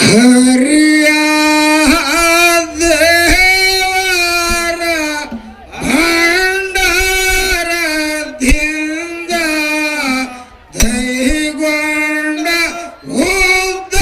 ಹರಿಯ ದೇವರ ಭಂಡಾರದಿಂದ ದೈಗೊಂಡ ಉದ್ದ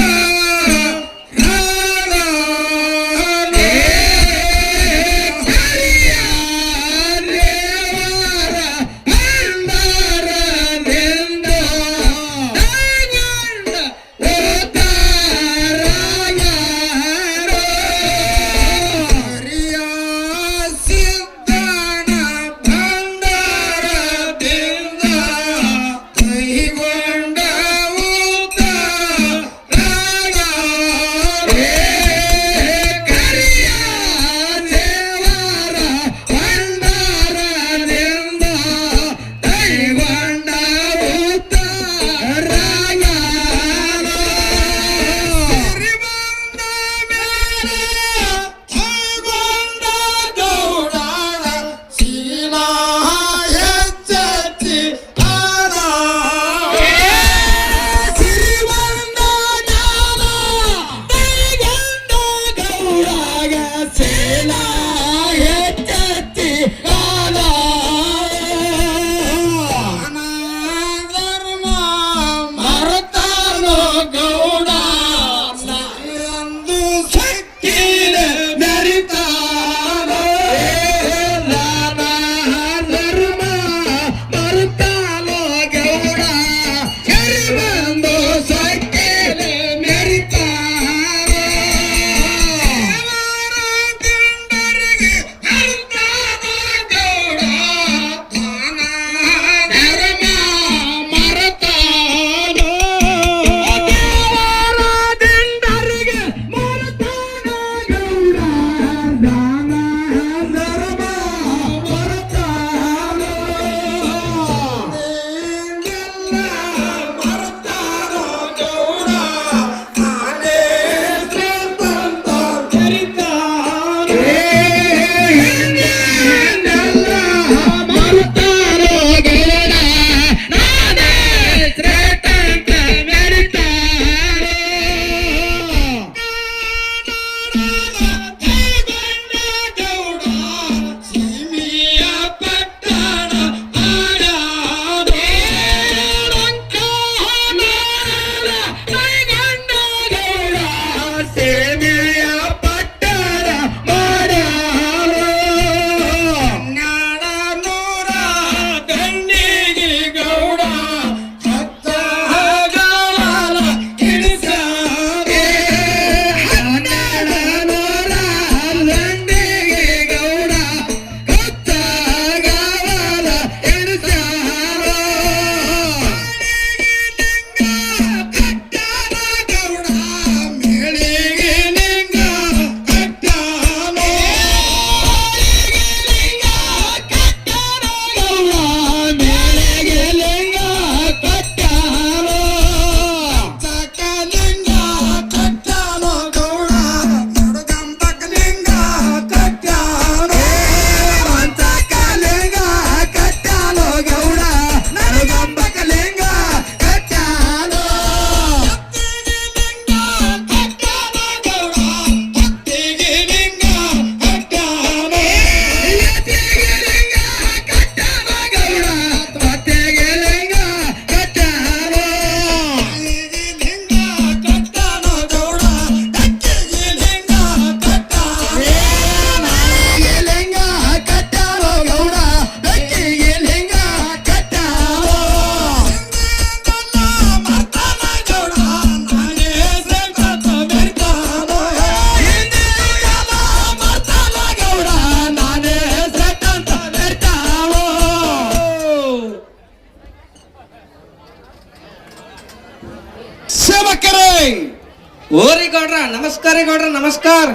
ಓರಿ ಗೌಡ್ರ ನಮಸ್ಕಾರ ಗೌಡ್ರ ನಮಸ್ಕಾರ.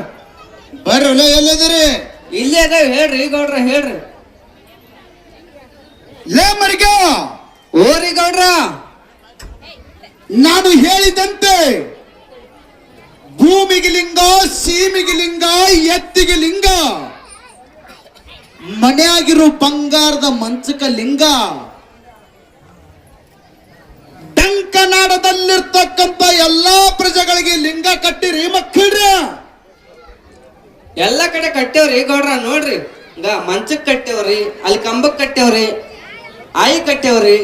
ಬರ್ರಲ್ಲ ಎಲ್ಲದಿರಿ? ಇಲ್ಲೇ ಅದ ಹೇಳ್ರಿ ಗೌಡ್ರ ಹೇಳ್ರಿ. ಲೇ ಮರಿಗ ಓರಿ ಗೌಡ್ರ, ನಾನು ಹೇಳಿದಂತೆ ಭೂಮಿಗೆ ಲಿಂಗ, ಸೀಮಿಗೆ ಲಿಂಗ, ಎತ್ತಿಗೆ ಲಿಂಗ, ಮನೆಯಾಗಿರೋ ಬಂಗಾರದ ಮಂಚಕ ಲಿಂಗ, ಟಂಕ ನಾಡದಲ್ಲಿರ್ತಕ್ಕಂಥ ಎಲ್ಲಾ ಪ್ರಜೆಗಳಿಗೆ ಲಿಂಗ ಕಟ್ಟಿರಿ ಮಕ್ಕಳ್ರಿ. ಎಲ್ಲ ಕಡೆ ಕಟ್ಟೇವ್ರಿ ಗೌಡ್ರ. ನೋಡ್ರಿ ಈಗ ಮಂಚಕ್ ಕಟ್ಟೇವ್ರಿ, ಅಲ್ಲಿ ಕಂಬಕ್ ಕಟ್ಟೇವ್ರಿ, ಆಯಿ ಕಟ್ಟೇವ್ರಿ.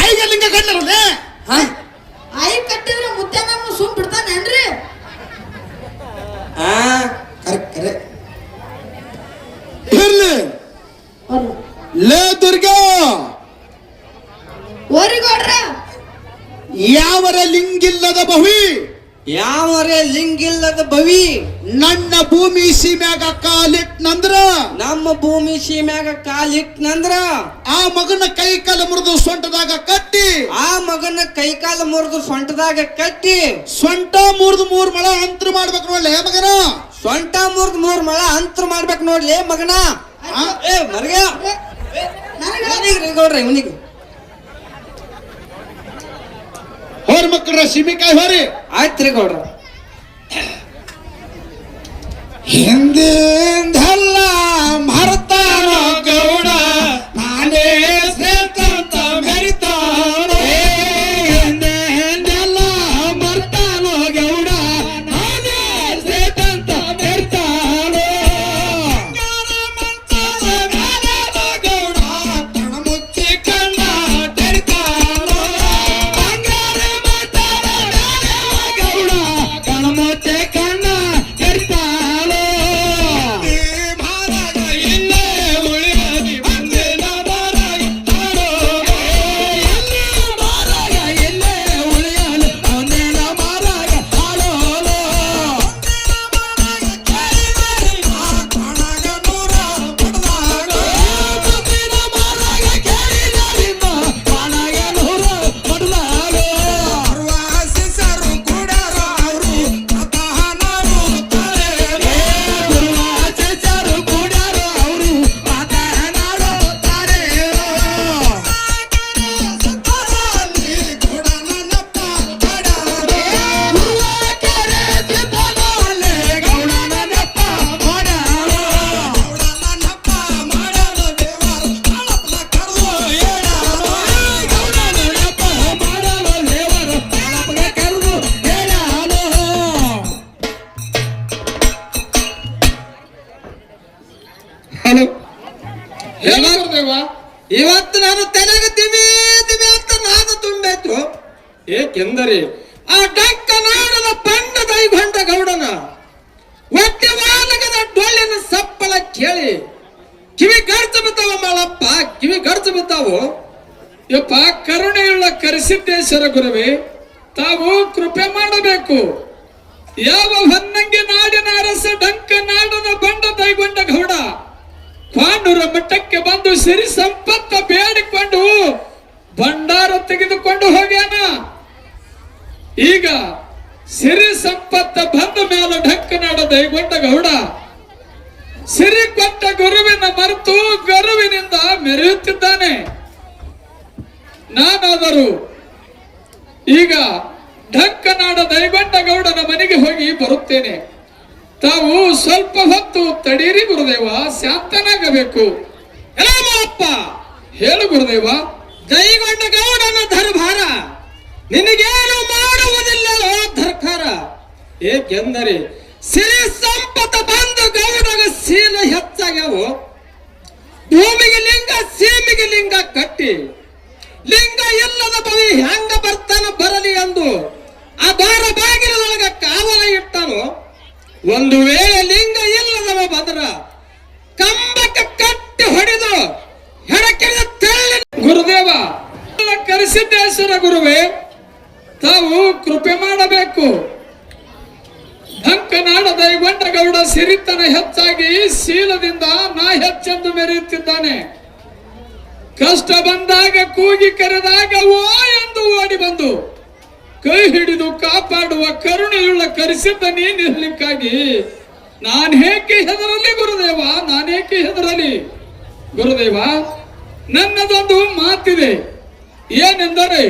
ಆಯಿಗೆ ಲಿಂಗ ಕಟ್ಟರಲ್ಲ. ಹಾ ಆಯಿ ಕಟ್ಟಿದ್ರೆ ಮುತ್ತೆ ನಮ್ಮ ಸುಮ್ ಬಿಡ್ತಾನೇನ್ರಿ? ಹಾ ಕರೆ ಇರ್ಲಿ. ಲೇ ದುರ್ಗಾ, ಓರಿಗೌಡ್ರ ಯಾವರ ಲಿಂಗಿಲ್ಲದ ಬಹುವಿ ಯಾವರೇ ಲಿಂಗಿಲ್ಲದ ಬವಿ ನನ್ನ ಭೂಮಿ ಸೀಮ್ಯಾಗ ಕಾಲಿಟ್ನಂದ್ರ ನಮ್ಮ ಭೂಮಿ ಸೀಮ್ಯಾಗ ಕಾಲಿಟ್ನಂದ್ರ ಆ ಮಗನ ಕೈ ಕಾಲ ಮುರಿದು ಸೊಂಟದಾಗ ಕಟ್ಟಿ, ಆ ಮಗನ ಕೈಕಾಲ ಮುರಿದು ಸೊಂಟದಾಗ ಕಟ್ಟಿ, ಸೊಂಟ ಮುರಿದು 3 ಮೊಳ ಅಂತರ ಮಾಡ್ಬೇಕು ನೋಡ್ಲೆ ಮಗನ. ಸೊಂಟ ಮುರಿದು 3 ಮೊಳ ಅಂತರ ಮಾಡ್ಬೇಕು ನೋಡ್ಲಿ ಮಗನ. ಏ ಮರ್ಗ ಇವನಿಗ್ರಿ ಗೌಡ್ರ, ಇವನಿಗೆ ಹೋರ್ ಮಕ್ಕಳ ಸಿಮಿಕಾಯಿ ಹೋರಿ. ಆಯ್ತ್ರಿ ಗೌಡ್ರ. ಹಿಂದಿಂದಲ್ಲ ಮರ್ತಾನ ಗೌಡ, ನಾನೇ ಶ್ರೇಷ್ಠಂತ ಮೆರಿತಾನ. ಹಿಂದಿಂದಲ್ಲ ಮರ್ತಾನ ಗೌಡ, ನಾನೇ ಶ್ರೇಷ್ಠಂತ ಮೆರಿತಾನ. ಗೌಡ ಕಣ ಮುಚ್ಚಿ ಕಣ್ಣ ತೆರಿತಾನ. ಗೌಡ ಕಣ ಮುಚ್ಚಿ ಕಣ್ಣ ತೆರಿತಾನ. ಇವತ್ತು ನಾನು ತಲೆಗೆ ದಿಮಿ ದಿಮಿ ಅಂತ ನಾನು ತುಂಬಾಯ್ತು. ಏಕೆಂದರೆ ಆ ಡಂಕ ನಾಡದ ಬಂಡ ದೈಗೊಂಡ ಗೌಡನ ಒಟ್ಟೆ ವಾಲಗದ ಡೊಳ್ಳಿನ ಸಪ್ಪಳ ಕೇಳಿ ಕಿವಿ ಗರ್ಜ ಬಿದ್ದಾವ ಮಾಳಪ್ಪ, ಕಿವಿ ಗರ್ಜ ಬಿದ್ದಾವು. ಯಪ್ಪ ಕರುಣೆಯುಳ್ಳ ಕರಿಸಿದ್ದೇಶ್ವರ ಗುರುವೇ, ತಾವು ಕೃಪೆ ಮಾಡಬೇಕು. ಯಾವ ಹೊನ್ನಂಗಿ ನಾಡಿನ ಅರಸ ಡಂಕ ನಾಡದ ಬಂಡ ದೈಗೊಂಡ ಗೌಡ ಪಾಂಡುರ ಮಠಕ್ಕೆ ಬಂದು ಸಿರಿ ಸಂಪತ್ತ ಬೇಡಿಕೊಂಡು ಭಂಡಾರ ತೆಗೆದುಕೊಂಡು ಹೋಗ್ಯಾನ. ಈಗ ಸಿರಿ ಸಂಪತ್ತ ಬಂದ ಮೇಲೆ ಢಕ್ಕನಾಡ ದೈಗೊಂಡ ಗೌಡ ಸಿರಿ ಕೊಟ್ಟ ಗುರುವಿನ ಮರೆತು ಗರುವಿನಿಂದ ಮೆರೆಯುತ್ತಿದ್ದಾನೆ. ನಾನಾದರೂ ಈಗ ಢಕ್ಕನಾಡ ದೈಗೊಂಡ ಗೌಡನ ಮನೆಗೆ ಹೋಗಿ ಬರುತ್ತೇನೆ. ತಾವು ಸ್ವಲ್ಪ ಹೊತ್ತು ತಡೀರಿ ಗುರುದೇವ, ಶಾಂತನಾಗಬೇಕು. ಅಪ್ಪ ಹೇಳು ಗುರುದೇವ. ದೈಗೊಂಡ ಗೌಡನ ಧರ್ಭಾರ ನಿನಗೇನು ಮಾಡುವುದಿಲ್ಲ ಧರ್ಕಾರ. ಏಕೆಂದರೆ ಸಿರಿ ಸಂಪತ್ತ ಬಂದು ಗೌಡಗ ಶೀಲ ಹೆಚ್ಚಾಗ್ಯಾವು. ಭೂಮಿಗೆ ಲಿಂಗ ಸೀಮಿಗೆ ಲಿಂಗ ಕಟ್ಟಿ ಲಿಂಗ ಇಲ್ಲದ ಬವಿ ಹೆಂಗ ಬರ್ತಾನ ಬರಲಿ ಎಂದು ಆ ದ್ವಾರ ಬಾಗಿಲೊಳಗ ಕಾವಲ ಇಟ್ಟನು. ಒಂದು ವೇಳೆ ಲಿಂಗ ಇಲ್ಲದವ ಬದ್ರ ಕಂಬಕ್ಕೆ ಕಟ್ಟಿ ಹೊಡೆದು ಹೆಣಕಿದ ತಳ್ಳಿ. ಗುರುದೇವ ಕರಿಸಿದ್ದೇಶ್ವರ ಗುರುವೇ, ತಾವು ಕೃಪೆ ಮಾಡಬೇಕು. ಢಂಕನಾಡ ದೈಗೊಂಡ ಗೌಡ ಸಿರಿತನ ಹೆಚ್ಚಾಗಿ ಶೀಲದಿಂದ ನಾ ಹೆಚ್ಚೆಂದು ಮೆರೆಯುತ್ತಿದ್ದಾನೆ. ಕಷ್ಟ ಬಂದಾಗ ಕೂಗಿ ಕರೆದಾಗ ಓ ಎಂದು ಓಡಿ ಬಂದು ಕೈ ಹಿಡಿದು ಕಾಪಾಡುವ ಕರುಣೆಯುಳ್ಳ ಕರೆಸಿದ್ದ ನೀನಿರ್ಲಿಕ್ಕಾಗಿ ನಾನೇಕೆ ಹೆದರಲಿ ಗುರುದೇವ, ನಾನೇಕೆ ಹೆದರಲಿ ಗುರುದೇವ. ನನ್ನದೊಂದು ಮಾತಿದೆ. ಏನೆಂದರೆ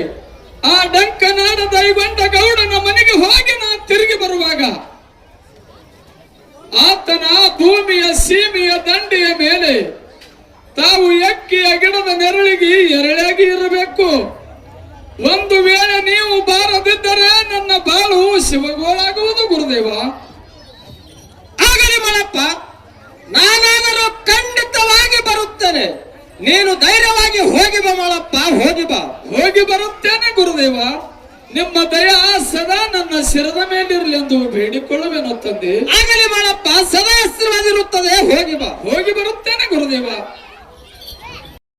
ಆ ಡಂಕನಾಡ ದೈಗೊಂಡ ಗೌಡನ ಮನೆಗೆ ಹೋಗಿ ನಾನು ತಿರುಗಿ ಬರುವಾಗ ಆತನ ಭೂಮಿಯ ಸೀಮೆಯ ದಂಡೆಯ ಮೇಲೆ ತಾವು ಎಕ್ಕಿಯ ಗಿಡದ ನೆರಳಿಗೆ ಎರಳಾಗಿ ಇರಬೇಕು. ಒಂದು ವೇಳೆ ನೀವು ಬಾರದಿದ್ದರೆ ನನ್ನ ಬಾಳು ಶಿವಗೋಳಾಗುವುದು ಗುರುದೇವ. ಆಗಲಿ ಮಳಪ್ಪ, ನಾನಾದರೂ ಖಂಡಿತವಾಗಿ ಬರುತ್ತೇನೆ. ನೀನು ಧೈರ್ಯವಾಗಿ ಹೋಗಿ ಬಾ ಮಳಪ್ಪ, ಹೋಗಿ ಬಾ. ಹೋಗಿ ಬರುತ್ತೇನೆ ಗುರುದೇವ. ನಿಮ್ಮ ದಯಾ ಸದಾ ನನ್ನ ಶಿರದ ಮೇಲಿರಲಿ ಎಂದು ಬೇಡಿಕೊಳ್ಳುವೆನು ತಂದೆ. ಆಗಲಿ ಮಳಪ್ಪ, ಸದಾ ಹೆಸರಾಗಿರುತ್ತದೆ. ಹೋಗಿ ಬಾ. ಹೋಗಿ ಬರುತ್ತೇನೆ ಗುರುದೇವ.